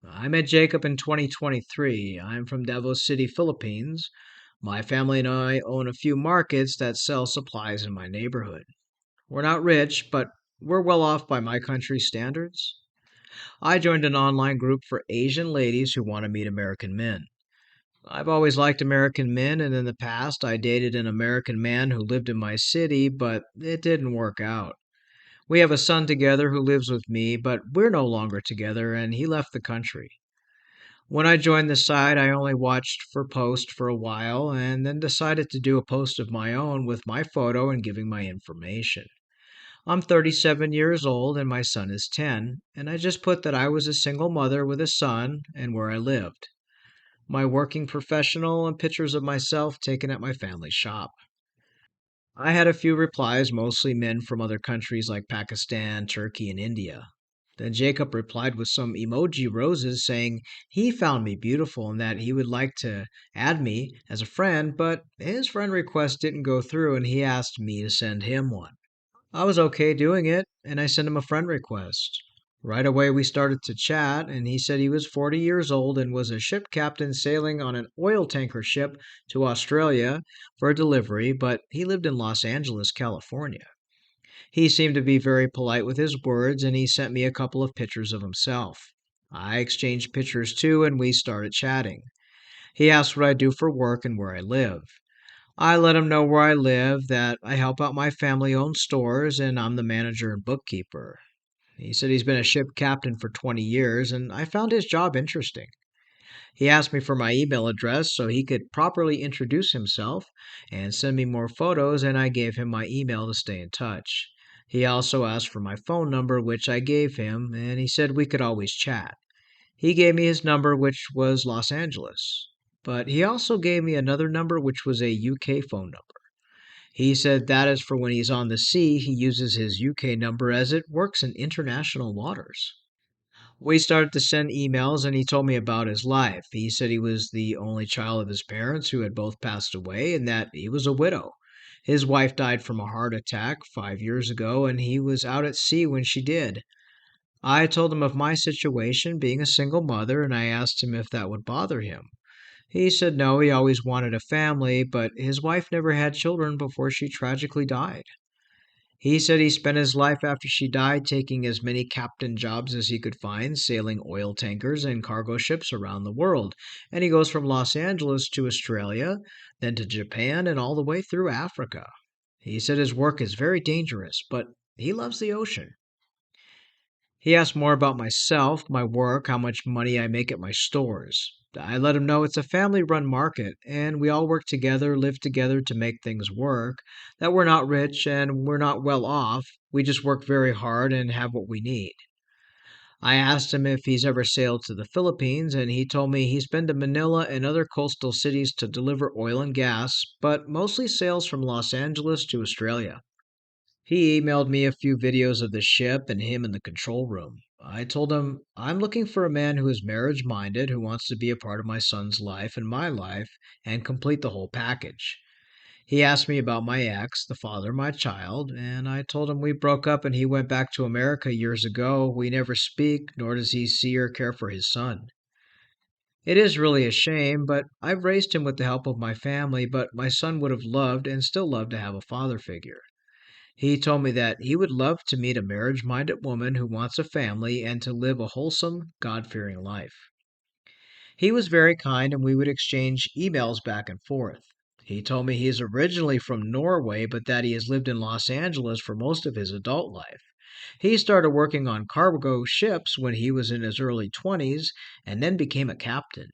I met Jacob in 2023. I'm from Davao City, Philippines. My family and I own a few markets that sell supplies in my neighborhood. We're not rich, but we're well off by my country's standards. I joined an online group for Asian ladies who want to meet American men. I've always liked American men, and in the past, I dated an American man who lived in my city, but it didn't work out. We have a son together who lives with me, but we're no longer together, and he left the country. When I joined the site, I only watched for posts for a while and then decided to do a post of my own with my photo and giving my information. I'm 37 years old and my son is 10, and I just put that I was a single mother with a son and where I lived. My working professional and pictures of myself taken at my family shop. I had a few replies, mostly men from other countries like Pakistan, Turkey, and India. Then Jacob replied with some emoji roses saying he found me beautiful and that he would like to add me as a friend, but his friend request didn't go through and he asked me to send him one. I was okay doing it, and I sent him a friend request. Right away, we started to chat, and he said he was 40 years old and was a ship captain sailing on an oil tanker ship to Australia for a delivery, but he lived in Los Angeles, California. He seemed to be very polite with his words, and he sent me a couple of pictures of himself. I exchanged pictures too, and we started chatting. He asked what I do for work and where I live. I let him know where I live, that I help out my family owned stores, and I'm the manager and bookkeeper. He said he's been a ship captain for 20 years, and I found his job interesting. He asked me for my email address so he could properly introduce himself and send me more photos, and I gave him my email to stay in touch. He also asked for my phone number, which I gave him, and he said we could always chat. He gave me his number, which was Los Angeles. But he also gave me another number, which was a UK phone number. He said that is for when he's on the sea, he uses his UK number as it works in international waters. We started to send emails and he told me about his life. He said he was the only child of his parents who had both passed away and that he was a widow. His wife died from a heart attack 5 years ago and he was out at sea when she did. I told him of my situation, being a single mother, and I asked him if that would bother him. He said no, he always wanted a family, but his wife never had children before she tragically died. He said he spent his life after she died taking as many captain jobs as he could find, sailing oil tankers and cargo ships around the world. And he goes from Los Angeles to Australia, then to Japan, and all the way through Africa. He said his work is very dangerous, but he loves the ocean. He asked more about myself, my work, how much money I make at my stores. I let him know it's a family run market and we all work together, live together to make things work, that we're not rich and we're not well off. We just work very hard and have what we need. I asked him if he's ever sailed to the Philippines and he told me he's been to Manila and other coastal cities to deliver oil and gas, but mostly sails from Los Angeles to Australia. He emailed me a few videos of the ship and him in the control room. I told him, I'm looking for a man who is marriage minded, who wants to be a part of my son's life and my life, and complete the whole package. He asked me about my ex, the father of my child, and I told him we broke up and he went back to America years ago. We never speak, nor does he see or care for his son. It is really a shame, but I've raised him with the help of my family, but my son would have loved and still love to have a father figure. He told me that he would love to meet a marriage minded woman who wants a family and to live a wholesome, God fearing life. He was very kind and we would exchange emails back and forth. He told me he is originally from Norway, but that he has lived in Los Angeles for most of his adult life. He started working on cargo ships when he was in his early 20s and then became a captain.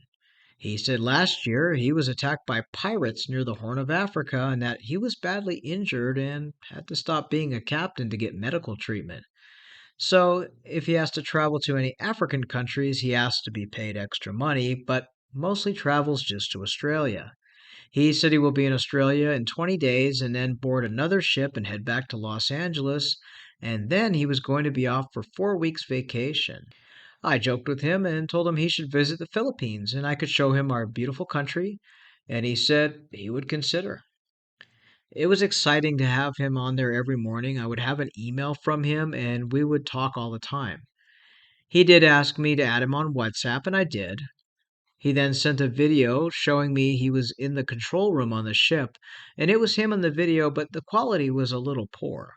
He said last year he was attacked by pirates near the Horn of Africa and that he was badly injured and had to stop being a captain to get medical treatment. So, if he has to travel to any African countries, he asks to be paid extra money, but mostly travels just to Australia. He said he will be in Australia in 20 days and then board another ship and head back to Los Angeles, and then he was going to be off for 4 weeks vacation. I joked with him and told him he should visit the Philippines and I could show him our beautiful country, and he said he would consider. It was exciting to have him on there every morning. I would have an email from him and we would talk all the time. He did ask me to add him on WhatsApp, and I did. He then sent a video showing me he was in the control room on the ship, and it was him in the video, but the quality was a little poor.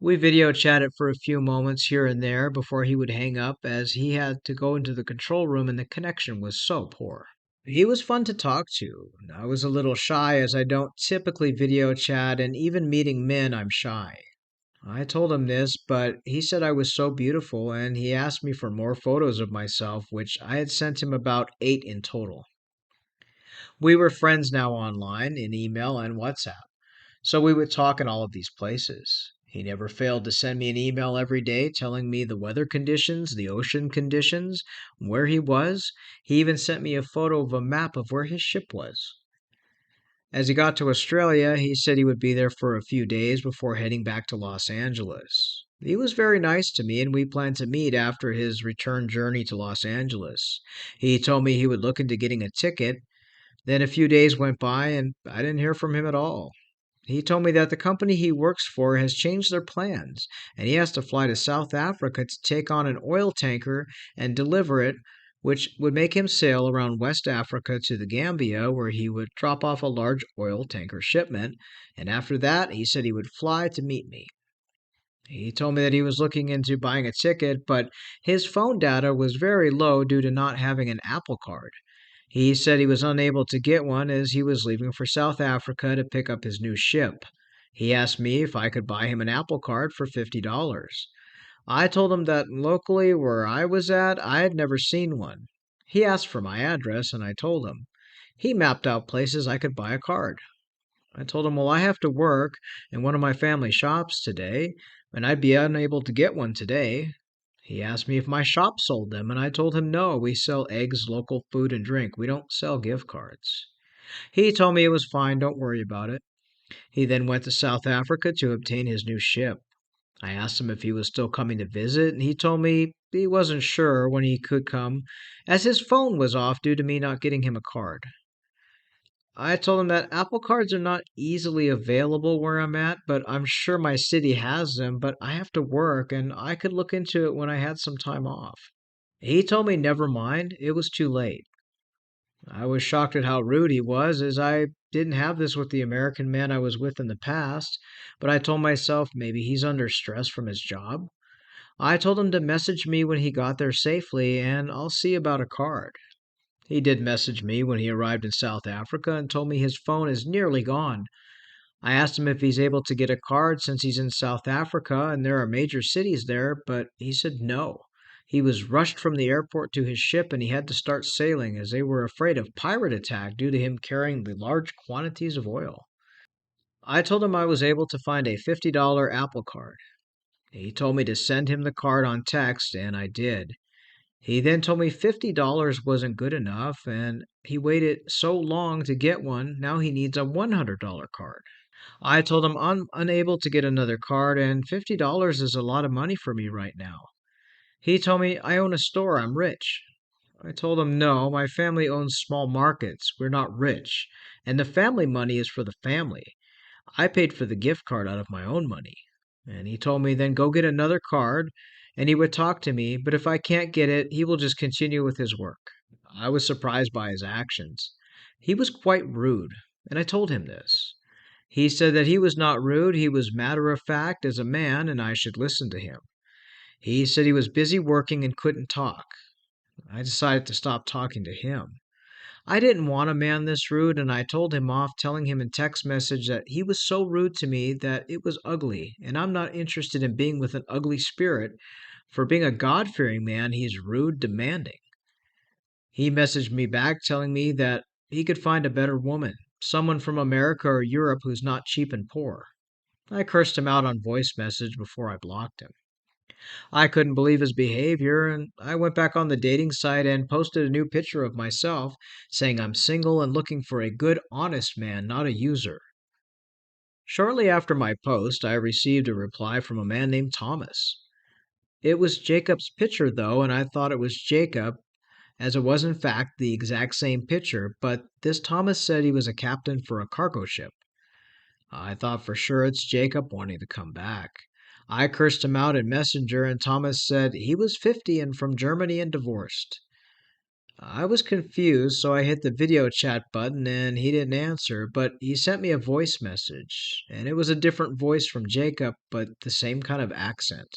We video chatted for a few moments here and there before he would hang up as he had to go into the control room and the connection was so poor. He was fun to talk to. I was a little shy as I don't typically video chat, and even meeting men, I'm shy. I told him this, but he said I was so beautiful and he asked me for more photos of myself, which I had sent him about 8 in total. We were friends now online, in email and WhatsApp, so we would talk in all of these places. He never failed to send me an email every day telling me the weather conditions, the ocean conditions, where he was. He even sent me a photo of a map of where his ship was. As he got to Australia, he said he would be there for a few days before heading back to Los Angeles. He was very nice to me, and we planned to meet after his return journey to Los Angeles. He told me he would look into getting a ticket. Then a few days went by, and I didn't hear from him at all. He told me that the company he works for has changed their plans, and he has to fly to South Africa to take on an oil tanker and deliver it, which would make him sail around West Africa to the Gambia, where he would drop off a large oil tanker shipment. And after that, he said he would fly to meet me. He told me that he was looking into buying a ticket, but his phone data was very low due to not having an Apple Card. He said he was unable to get one as he was leaving for South Africa to pick up his new ship. He asked me if I could buy him an Apple Card for $50. I told him that locally where I was at, I had never seen one. He asked for my address, and I told him. He mapped out places I could buy a card. I told him, well, I have to work, and one of my family shops today, and I'd be unable to get one today. He asked me if my shop sold them, and I told him no, we sell eggs, local food, and drink. We don't sell gift cards. He told me it was fine, don't worry about it. He then went to South Africa to obtain his new ship. I asked him if he was still coming to visit, and he told me he wasn't sure when he could come, as his phone was off due to me not getting him a card. I told him that Apple Cards are not easily available where I'm at, but I'm sure my city has them, but I have to work and I could look into it when I had some time off. He told me never mind, it was too late. I was shocked at how rude he was, as I didn't have this with the American man I was with in the past, but I told myself maybe he's under stress from his job. I told him to message me when he got there safely, and I'll see about a card. He did message me when he arrived in South Africa and told me his phone is nearly gone. I asked him if he's able to get a card since he's in South Africa and there are major cities there, but he said no. He was rushed from the airport to his ship and he had to start sailing as they were afraid of pirate attack due to him carrying the large quantities of oil. I told him I was able to find a $50 Apple Card. He told me to send him the card on text, and I did. He then told me $50 wasn't good enough, and he waited so long to get one, now he needs a $100 card. I told him I'm unable to get another card, and $50 is a lot of money for me right now. He told me I own a store, I'm rich. I told him no, my family owns small markets, we're not rich, and the family money is for the family. I paid for the gift card out of my own money. And he told me then go get another card and he would talk to me, but if I can't get it, he will just continue with his work. I was surprised by his actions. He was quite rude, and I told him this. He said that he was not rude, he was matter of fact as a man, and I should listen to him. He said he was busy working and couldn't talk. I decided to stop talking to him. I didn't want a man this rude, and I told him off, telling him in text message that he was so rude to me that it was ugly, and I'm not interested in being with an ugly spirit. For being a God-fearing man, he's rude, demanding. He messaged me back telling me that he could find a better woman, someone from America or Europe who's not cheap and poor. I cursed him out on voice message before I blocked him. I couldn't believe his behavior, and I went back on the dating site and posted a new picture of myself, saying I'm single and looking for a good, honest man, not a user. Shortly after my post, I received a reply from a man named Thomas. It was Jacob's picture, though, and I thought it was Jacob, as it was in fact the exact same picture, but this Thomas said he was a captain for a cargo ship. I thought for sure it's Jacob wanting to come back. I cursed him out in Messenger, and Thomas said he was 50 and from Germany and divorced. I was confused, so I hit the video chat button and he didn't answer, but he sent me a voice message, and it was a different voice from Jacob, but the same kind of accent.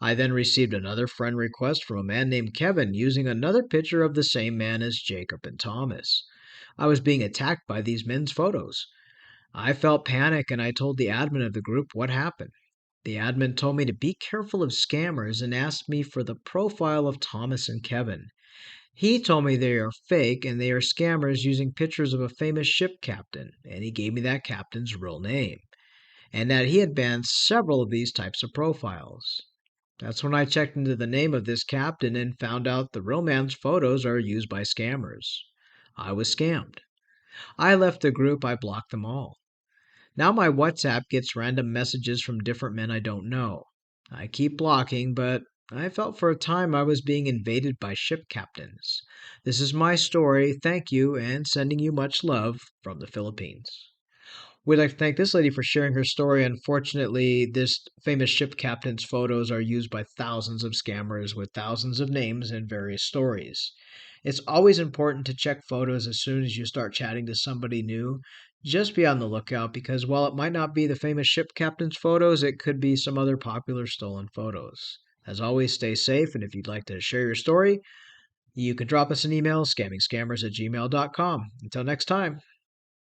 I then received another friend request from a man named Kevin using another picture of the same man as Jacob and Thomas. I was being attacked by these men's photos. I felt panic and I told the admin of the group what happened. The admin told me to be careful of scammers and asked me for the profile of Thomas and Kevin. He told me they are fake and they are scammers using pictures of a famous ship captain, and he gave me that captain's real name, and that he had banned several of these types of profiles. That's when I checked into the name of this captain and found out the real man's photos are used by scammers. I was scammed. I left the group, I blocked them all. Now my WhatsApp gets random messages from different men I don't know. I keep blocking, but I felt for a time I was being invaded by ship captains. This is my story. Thank you, and sending you much love from the Philippines. We'd like to thank this lady for sharing her story. Unfortunately, this famous ship captain's photos are used by thousands of scammers with thousands of names and various stories. It's always important to check photos as soon as you start chatting to somebody new. Just be on the lookout because while it might not be the famous ship captain's photos, it could be some other popular stolen photos. As always, stay safe, and if you'd like to share your story, you can drop us an email, scammingscammers@gmail.com. Until next time.